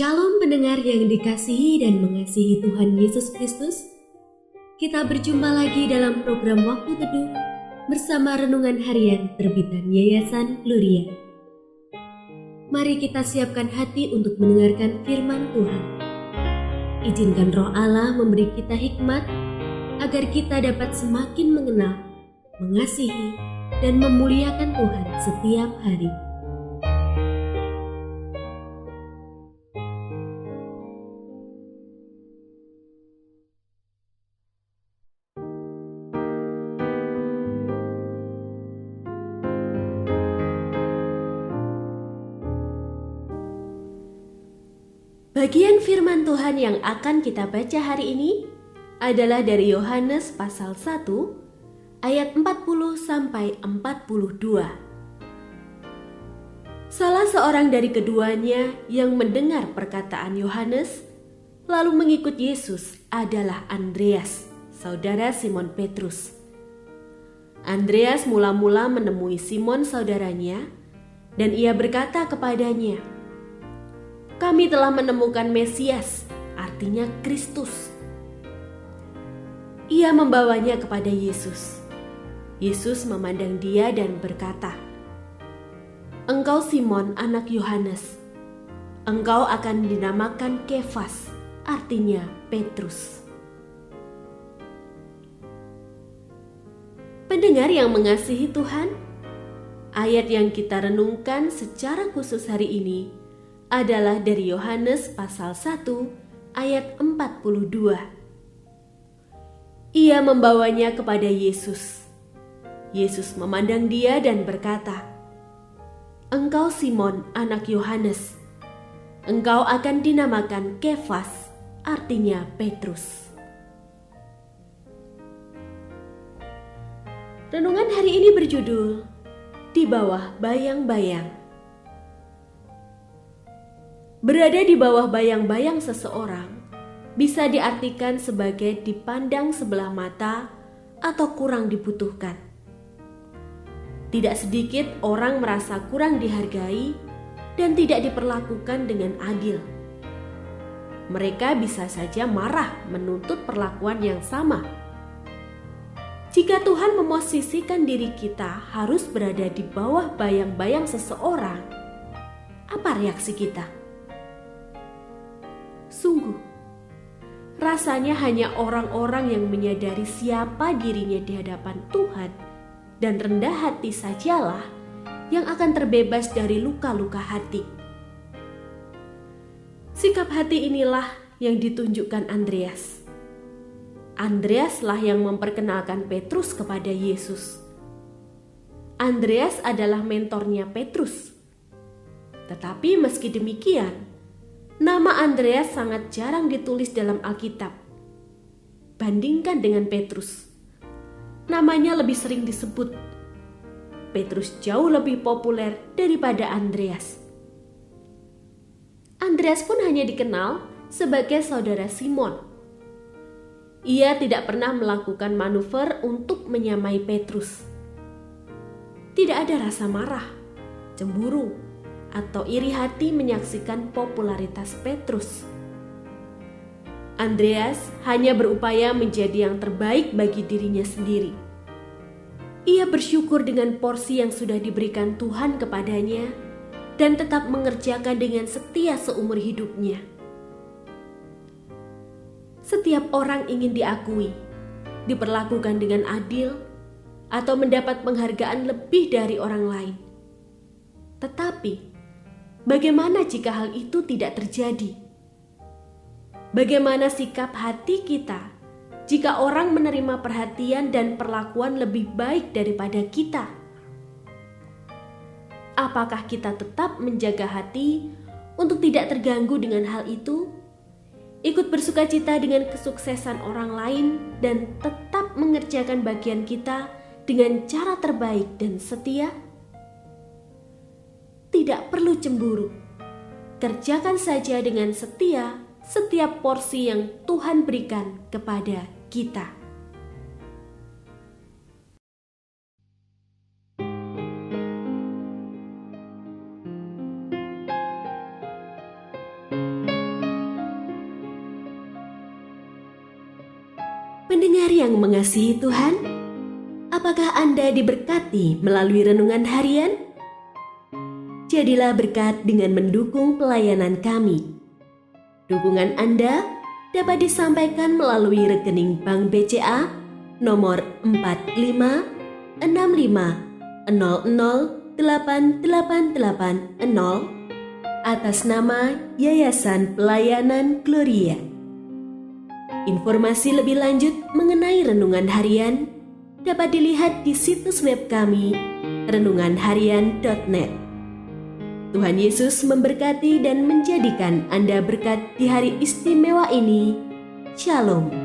Shalom pendengar yang dikasihi dan mengasihi Tuhan Yesus Kristus. Kita berjumpa lagi dalam program Waktu Teduh bersama Renungan Harian terbitan Yayasan Gloria. Mari kita siapkan hati untuk mendengarkan firman Tuhan. Izinkan Roh Allah memberi kita hikmat agar kita dapat semakin mengenal, mengasihi, dan memuliakan Tuhan setiap hari. Bagian firman Tuhan yang akan kita baca hari ini adalah dari Yohanes pasal 1 ayat 40 sampai 42. Salah seorang dari keduanya yang mendengar perkataan Yohanes lalu mengikut Yesus adalah Andreas, saudara Simon Petrus. Andreas mula-mula menemui Simon saudaranya dan ia berkata kepadanya, "Kami telah menemukan Mesias," artinya Kristus. Ia membawanya kepada Yesus. Yesus memandang dia dan berkata, "Engkau Simon anak Yohanes. Engkau akan dinamakan Kefas," artinya Petrus. Pendengar yang mengasihi Tuhan, ayat yang kita renungkan secara khusus hari ini adalah dari Yohanes pasal 1 ayat 42. Ia membawanya kepada Yesus. Yesus memandang dia dan berkata, "Engkau Simon anak Yohanes. Engkau akan dinamakan Kefas," artinya Petrus. Renungan hari ini berjudul Di Bawah Bayang-Bayang. Berada di bawah bayang-bayang seseorang bisa diartikan sebagai dipandang sebelah mata atau kurang dibutuhkan. Tidak sedikit orang merasa kurang dihargai dan tidak diperlakukan dengan adil. Mereka bisa saja marah menuntut perlakuan yang sama. Jika Tuhan memosisikan diri kita harus berada di bawah bayang-bayang seseorang, apa reaksi kita? Sungguh, rasanya hanya orang-orang yang menyadari siapa dirinya di hadapan Tuhan dan rendah hati sajalah yang akan terbebas dari luka-luka hati. Sikap hati inilah yang ditunjukkan Andreas. Andreaslah yang memperkenalkan Petrus kepada Yesus. Andreas adalah mentornya Petrus. Tetapi meski demikian, nama Andreas sangat jarang ditulis dalam Alkitab. Bandingkan dengan Petrus, namanya lebih sering disebut. Petrus jauh lebih populer daripada Andreas. Andreas pun hanya dikenal sebagai saudara Simon. Ia tidak pernah melakukan manuver untuk menyamai Petrus. Tidak ada rasa marah, cemburu, atau iri hati menyaksikan popularitas Petrus. Andreas hanya berupaya menjadi yang terbaik bagi dirinya sendiri. Ia bersyukur dengan porsi yang sudah diberikan Tuhan kepadanya dan tetap mengerjakan dengan setia seumur hidupnya. Setiap orang ingin diakui, diperlakukan dengan adil, atau mendapat penghargaan lebih dari orang lain. Tetapi bagaimana jika hal itu tidak terjadi? Bagaimana sikap hati kita jika orang menerima perhatian dan perlakuan lebih baik daripada kita? Apakah kita tetap menjaga hati untuk tidak terganggu dengan hal itu? Ikut bersukacita dengan kesuksesan orang lain dan tetap mengerjakan bagian kita dengan cara terbaik dan setia? Tidak perlu cemburu. Kerjakan saja dengan setia setiap porsi yang Tuhan berikan kepada kita. Pendengar yang mengasihi Tuhan, apakah Anda diberkati melalui renungan harian? Jadilah berkat dengan mendukung pelayanan kami. Dukungan Anda dapat disampaikan melalui rekening Bank BCA nomor 4565008880 atas nama Yayasan Pelayanan Gloria. Informasi lebih lanjut mengenai renungan harian dapat dilihat di situs web kami renunganharian.net. Tuhan Yesus memberkati dan menjadikan Anda berkat di hari istimewa ini. Shalom.